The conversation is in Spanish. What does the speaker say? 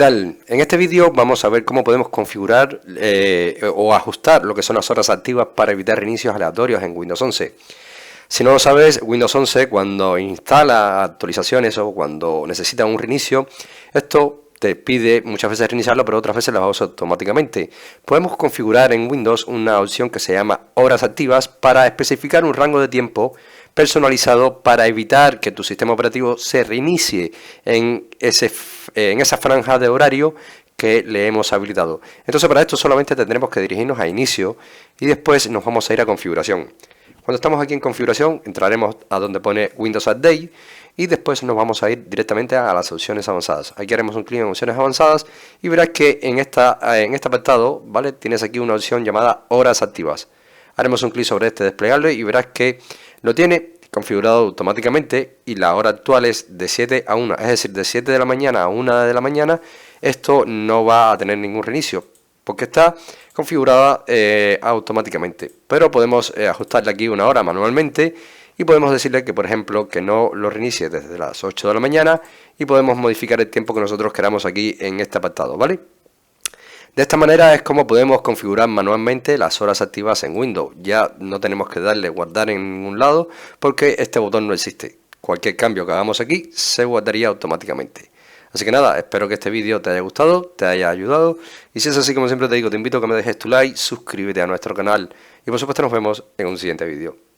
tal? En este vídeo vamos a ver cómo podemos configurar o ajustar lo que son las horas activas para evitar reinicios aleatorios en Windows 11. Si no lo sabes, Windows 11 cuando instala actualizaciones o cuando necesita un reinicio, esto te pide muchas veces reiniciarlo, pero otras veces lo hace automáticamente. Podemos configurar en Windows una opción que se llama horas activas para especificar un rango de tiempo personalizado para evitar que tu sistema operativo se reinicie en esa franja de horario que le hemos habilitado. Entonces para esto solamente tendremos que dirigirnos a inicio y después nos vamos a ir a configuración. Cuando estamos aquí en configuración entraremos a donde pone Windows Update y después nos vamos a ir directamente a las opciones avanzadas. Aquí haremos un clic en opciones avanzadas y verás que en este apartado, ¿vale?, tienes aquí una opción llamada horas activas. Haremos un clic sobre este desplegable y verás que lo tiene configurado automáticamente y la hora actual es de 7 a 1, es decir, de 7 de la mañana a 1 de la mañana. Esto no va a tener ningún reinicio porque está configurada automáticamente, pero podemos ajustarle aquí una hora manualmente y podemos decirle que, por ejemplo, que no lo reinicie desde las 8 de la mañana y podemos modificar el tiempo que nosotros queramos aquí en este apartado, ¿vale? De esta manera es como podemos configurar manualmente las horas activas en Windows. Ya no tenemos que darle guardar en ningún lado porque este botón no existe. Cualquier cambio que hagamos aquí se guardaría automáticamente. Así que nada, espero que este vídeo te haya gustado, te haya ayudado. Y si es así, como siempre te digo, te invito a que me dejes tu like, suscríbete a nuestro canal y por supuesto nos vemos en un siguiente vídeo.